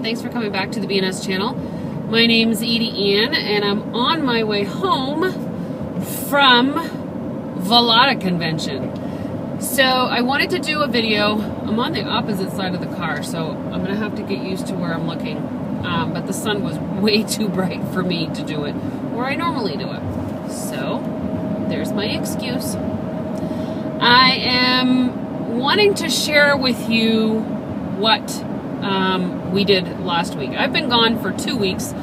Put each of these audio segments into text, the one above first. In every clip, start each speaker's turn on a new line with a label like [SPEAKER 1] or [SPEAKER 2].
[SPEAKER 1] Thanks for coming back to the BNS channel. My name is EdieAnne, and I'm on my way home from Velata convention. So I wanted to do a video. I'm on the opposite side of the car, so I'm going to have to get used to where I'm looking. But the sun was way too bright for me to do it where I normally do it. So there's my excuse. I am wanting to share with you what we did last week. I've been gone for 2 weeks.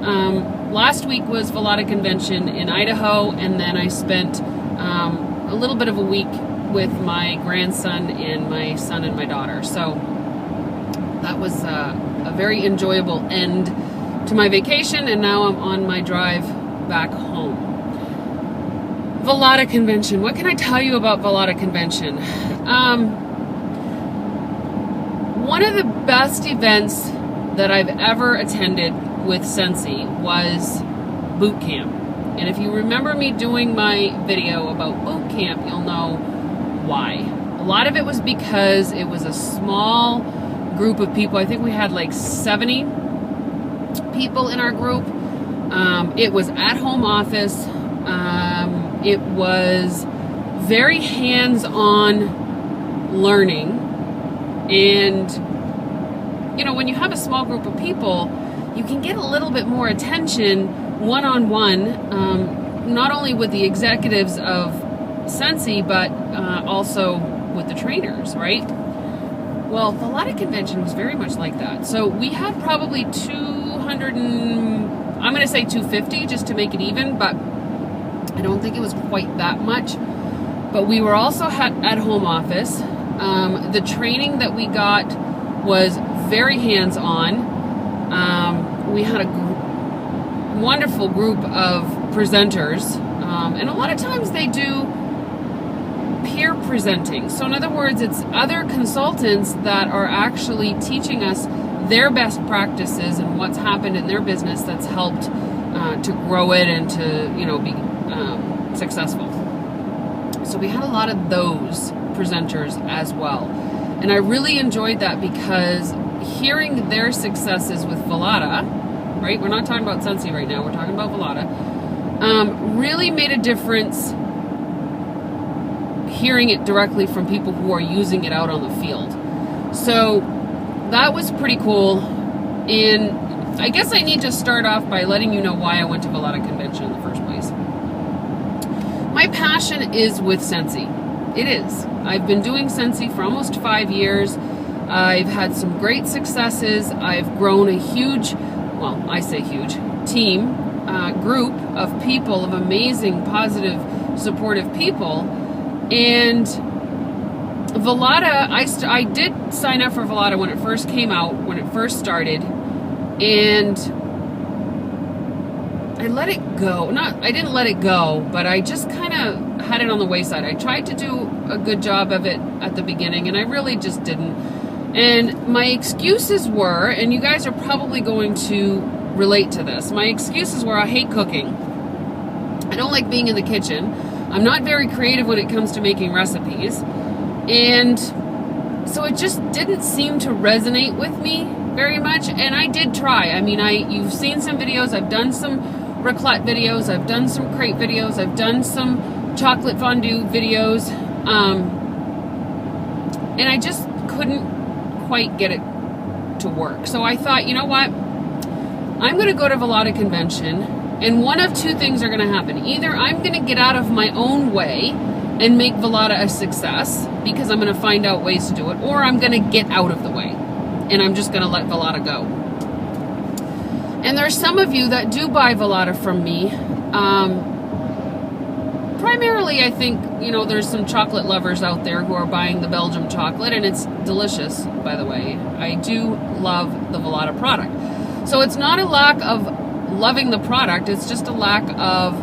[SPEAKER 1] Last week was Velata convention in Idaho, and then I spent a little bit of a week with my grandson and my son and my daughter. So that was a very enjoyable end to my vacation, and now I'm on my drive back home. Velata convention. What can I tell you about Velata convention? One of the best events that I've ever attended with Scentsy was boot camp. And if you remember me doing my video about boot camp, you'll know why. A lot of it was because it was a small group of people. I think we had like 70 people in our group. It was at home office. It was very hands-on learning. And, you know, when you have a small group of people, you can get a little bit more attention one-on-one, not only with the executives of Scentsy, but also with the trainers, right? Well, the Velata convention was very much like that. So we had probably 200 and, I'm going to say 250 just to make it even, but I don't think it was quite that much. But we were also at home office. The training that we got was very hands-on. We had a wonderful group of presenters, and a lot of times they do peer presenting. So in other words, it's other consultants that are actually teaching us their best practices and what's happened in their business that's helped to grow it and to, you know, be successful. So we had a lot of those presenters as well. And I really enjoyed that because hearing their successes with Velata, right? We're not talking about Scentsy right now, we're talking about Velata, really made a difference hearing it directly from people who are using it out on the field. So that was pretty cool. And I guess I need to start off by letting you know why I went to Velata convention in the first place. My passion is with Scentsy. It is. I've been doing Scentsy for almost 5 years. I've had some great successes. I've grown a huge, well, I say huge, team, group of people, of amazing, positive, supportive people. And Velata, I did sign up for Velata when it first came out, when it first started, and I let it go. I didn't let it go, but I just kind of had it on the wayside. I tried to do a good job of it at the beginning, and I really just didn't. And my excuses were, and you guys are probably going to relate to this, my excuses were I hate cooking. I don't like being in the kitchen. I'm not very creative when it comes to making recipes. And so it just didn't seem to resonate with me very much. And I did try. I mean, you've seen some videos. I've done some raclette videos. I've done some crepe videos. I've done some chocolate fondue videos. And I just couldn't quite get it to work. So I thought, you know what? I'm going to go to Velata convention, and one of two things are going to happen. Either I'm going to get out of my own way and make Velata a success because I'm going to find out ways to do it, or I'm going to get out of the way and I'm just going to let Velata go. And there's some of you that do buy Velata from me. Primarily, I think, you know, there's some chocolate lovers out there who are buying the Belgium chocolate, and it's delicious, by the way. I do love the Velata product. So it's not a lack of loving the product, it's just a lack of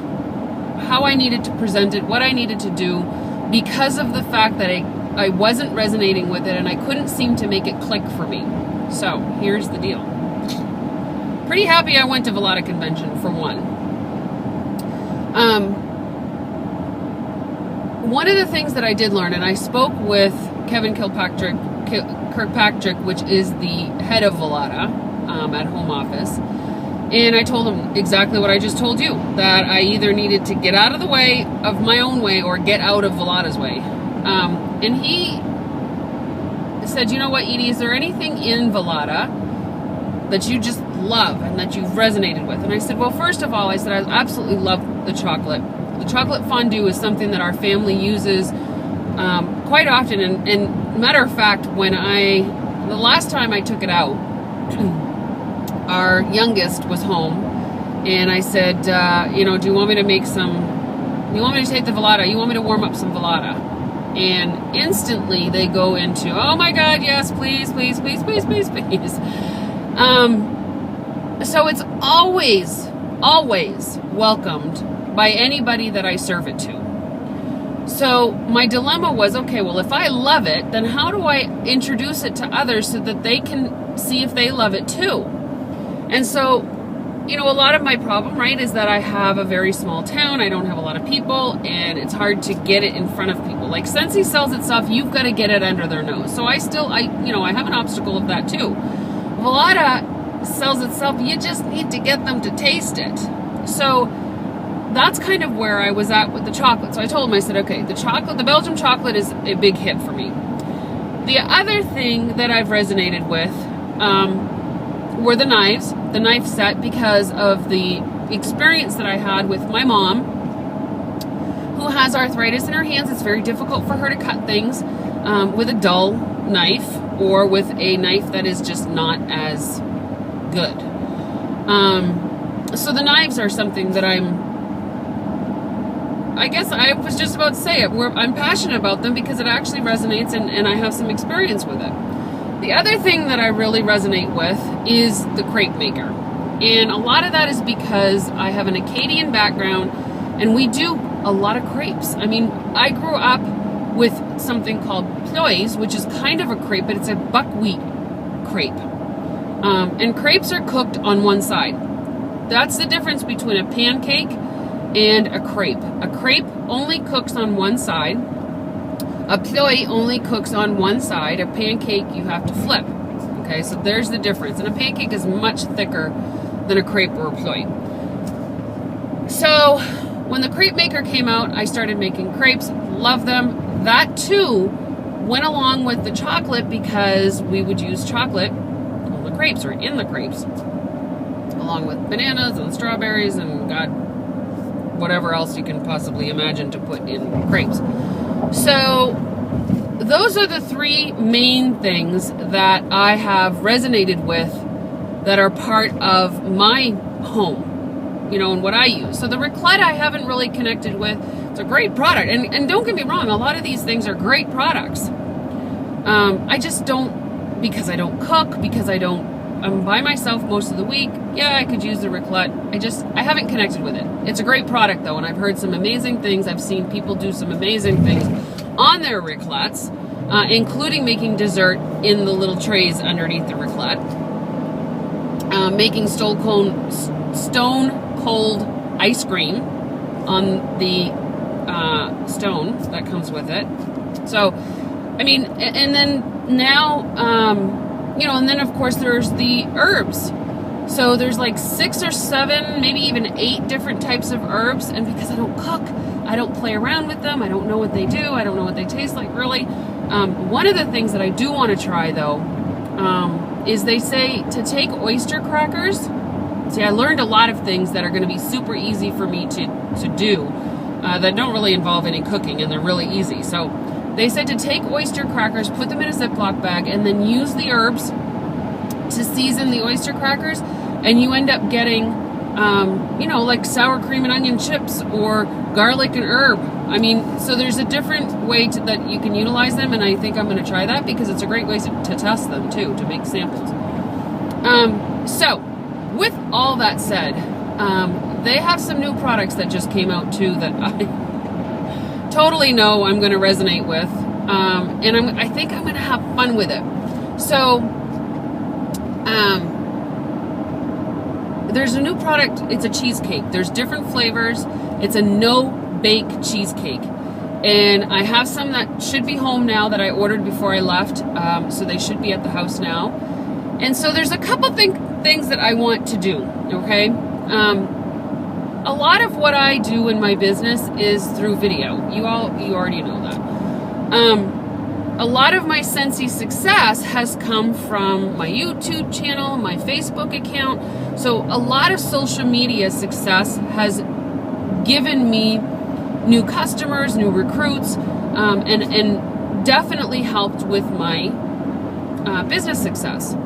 [SPEAKER 1] how I needed to present it, what I needed to do, because of the fact that I wasn't resonating with it and I couldn't seem to make it click for me. So here's the deal. Pretty happy I went to Velata convention, for one. One of the things that I did learn, and I spoke with Kevin Kirkpatrick, which is the head of Velata, at home office. And I told him exactly what I just told you, that I either needed to get out of the way of my own way or get out of Velata's way. And he said, you know what, Edie, is there anything in Velata that you just love and that you've resonated with? And I said, well, first of all, I said, I absolutely love the chocolate. The chocolate fondue is something that our family uses quite often. And matter of fact, the last time I took it out, our youngest was home, and I said, do you want me to make you want me to take the Velata? You want me to warm up some Velata? And instantly they go into, oh my God, yes, please, please, please, please, please, please. So it's always, always welcomed by anybody that I serve it to. So my dilemma was, okay, well, if I love it, then how do I introduce it to others so that they can see if they love it too? And so, a lot of my problem, right, is that I have a very small town. I don't have a lot of people, and it's hard to get it in front of people. Like Scentsy sells itself, you've got to get it under their nose. So I have an obstacle of that too. Velata sells itself, you just need to get them to taste it. So that's kind of where I was at with the chocolate. So I told him, I said, okay, the Belgian chocolate is a big hit for me. The other thing that I've resonated with, were the knives, the knife set, because of the experience that I had with my mom, who has arthritis in her hands. It's very difficult for her to cut things with a dull knife or with a knife that is just not as good. So the knives are something that I guess I was just about to say it, I'm passionate about them because it actually resonates and I have some experience with it. The other thing that I really resonate with is the crepe maker. And a lot of that is because I have an Acadian background and we do a lot of crepes. I mean, I grew up with something called ploys, which is kind of a crepe, but it's a buckwheat crepe. And crepes are cooked on one side. That's the difference between a pancake and a crepe. A crepe only cooks on one side. A ploy only cooks on one side. A pancake you have to flip. Okay, so there's the difference. And a pancake is much thicker than a crepe or a ploy. So when the crepe maker came out, I started making crepes. Love them. That too went along with the chocolate because we would use chocolate on the crepes or in the crepes, along with bananas and strawberries and God, whatever else you can possibly imagine to put in crepes. So those are the three main things that I have resonated with that are part of my home, and what I use. So the raclette I haven't really connected with. It's a great product. And don't get me wrong, a lot of these things are great products. I just don't, because I don't cook, because I'm by myself most of the week. Yeah, I could use the raclette. I haven't connected with it. It's a great product though, and I've heard some amazing things. I've seen people do some amazing things on their raclettes, including making dessert in the little trays underneath the raclette. Making stone cold ice cream on the stone that comes with it. So, I mean, and then now, and then of course there's the herbs. So there's like 6 or 7, maybe even 8 different types of herbs. And because I don't cook, I don't play around with them. I don't know what they do. I don't know what they taste like really. One of the things that I do want to try though, is they say to take oyster crackers. See, I learned a lot of things that are going to be super easy for me to do, that don't really involve any cooking, and they're really easy. So they said to take oyster crackers, put them in a Ziploc bag, and then use the herbs to season the oyster crackers, and you end up getting, like sour cream and onion chips or garlic and herb. I mean, so there's a different way that you can utilize them, and I think I'm going to try that because it's a great way to test them too, to make samples. So with all that said, they have some new products that just came out too that I totally know I'm going to resonate with, and I think I'm going to have fun with it. So there's a new product. It's a cheesecake. There's different flavors. It's a no-bake cheesecake, and I have some that should be home now that I ordered before I left, so they should be at the house now. And so there's a couple things that I want to do, okay? A lot of what I do in my business is through video. You already know that. A lot of my Scentsy success has come from my YouTube channel, my Facebook account. So a lot of social media success has given me new customers, new recruits, and definitely helped with my business success.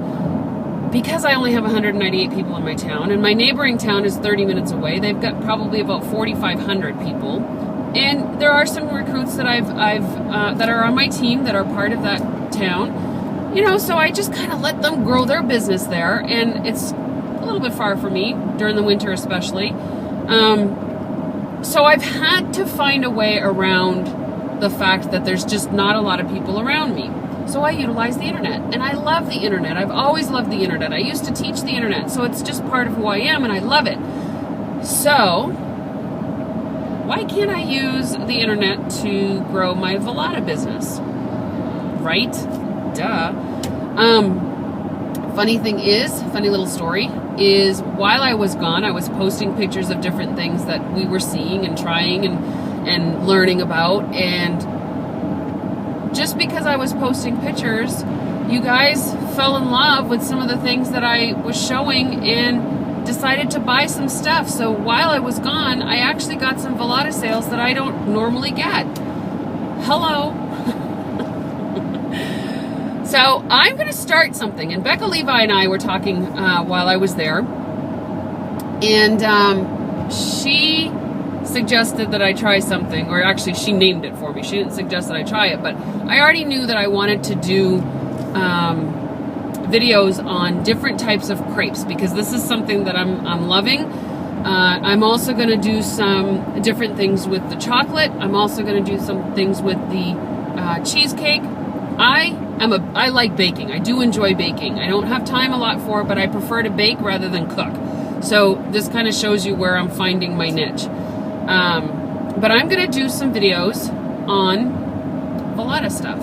[SPEAKER 1] Because I only have 198 people in my town, and my neighboring town is 30 minutes away, they've got probably about 4,500 people. And there are some recruits that I've that are on my team that are part of that town. You know, so I just kind of let them grow their business there, and it's a little bit far for me during the winter especially. So I've had to find a way around the fact that there's just not a lot of people around me. So I utilize the internet, and I love the internet. I've always loved the internet. I used to teach the internet, so it's just part of who I am, and I love it. So why can't I use the internet to grow my Velata business? Right? Duh. Funny little story is, while I was gone, I was posting pictures of different things that we were seeing and trying and learning about, and just because I was posting pictures, you guys fell in love with some of the things that I was showing and decided to buy some stuff. So while I was gone, I actually got some Velata sales that I don't normally get. Hello. So I'm going to start something. And Becca Levi and I were talking while I was there. And she suggested that I try something, or actually she named it for me. She didn't suggest that I try it, but I already knew that I wanted to do videos on different types of crepes, because this is something that I'm loving. I'm also going to do some different things with the chocolate. I'm also going to do some things with the cheesecake. I like baking. I do enjoy baking. I don't have time a lot for it, but I prefer to bake rather than cook. So this kind of shows you where I'm finding my niche. But I'm going to do some videos on Velata stuff.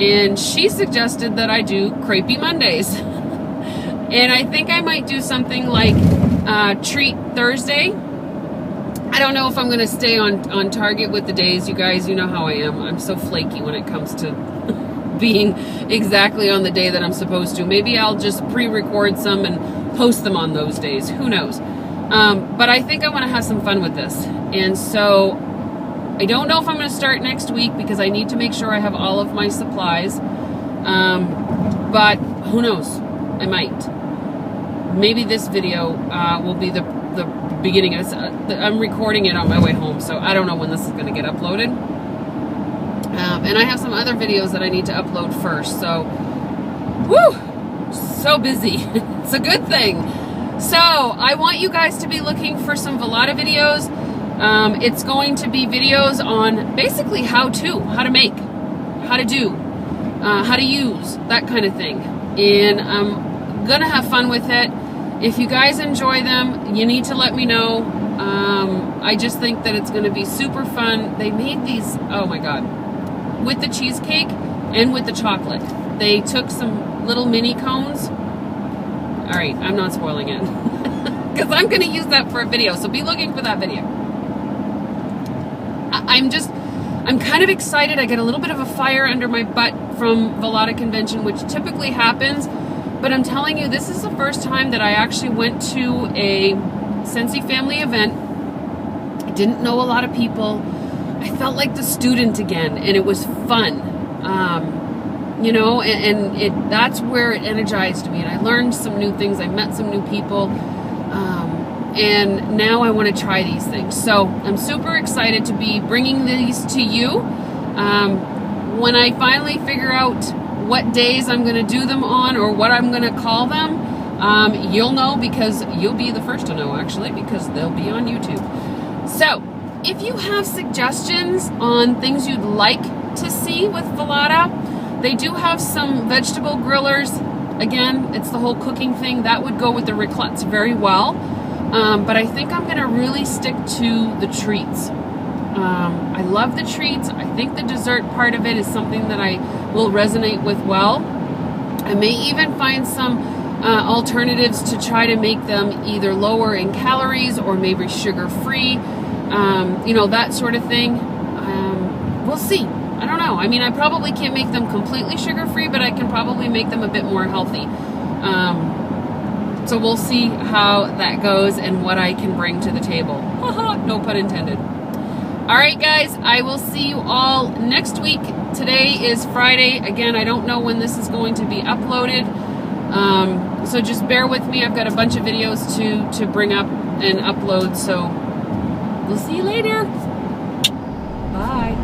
[SPEAKER 1] And she suggested that I do Crepey Mondays. And I think I might do something like Treat Thursday. I don't know if I'm going to stay on target with the days. You guys, you know how I am. I'm so flaky when it comes to being exactly on the day that I'm supposed to. Maybe I'll just pre-record some and post them on those days. Who knows? But I think I want to have some fun with this. And so I don't know if I'm going to start next week, because I need to make sure I have all of my supplies. But who knows? I might. Maybe this video will be the beginning. I'm recording it on my way home, so I don't know when this is going to get uploaded. And I have some other videos that I need to upload first. So, whoo! So busy. It's a good thing. So I want you guys to be looking for some Velata videos. It's going to be videos on basically how to make, how to do, how to use, that kind of thing. And I'm going to have fun with it. If you guys enjoy them, you need to let me know. I just think that it's going to be super fun. They made these, oh my God, with the cheesecake and with the chocolate. They took some little mini cones. All right, I'm not spoiling it, because I'm going to use that for a video, so be looking for that video. I'm kind of excited. I get a little bit of a fire under my butt from Velata Convention, which typically happens, but I'm telling you, this is the first time that I actually went to a Scentsy family event. I didn't know a lot of people. I felt like the student again, and it was fun. You know, and that's where it energized me, and I learned some new things. I met some new people, and now I want to try these things. So I'm super excited to be bringing these to you. When I finally figure out what days I'm going to do them on, or what I'm going to call them, you'll know, because you'll be the first to know, actually, because they'll be on YouTube. So if you have suggestions on things you'd like to see with Velata, they do have some vegetable grillers. Again, it's the whole cooking thing. That would go with the raclettes very well. But I think I'm going to really stick to the treats. I love the treats. I think the dessert part of it is something that I will resonate with well. I may even find some alternatives to try to make them either lower in calories or maybe sugar-free, you know, that sort of thing. We'll see. I don't know. I mean, I probably can't make them completely sugar-free, but I can probably make them a bit more healthy. So we'll see how that goes and what I can bring to the table. No pun intended. All right, guys, I will see you all next week. Today is Friday. Again, I don't know when this is going to be uploaded. So just bear with me. I've got a bunch of videos to bring up and upload. So we'll see you later. Bye.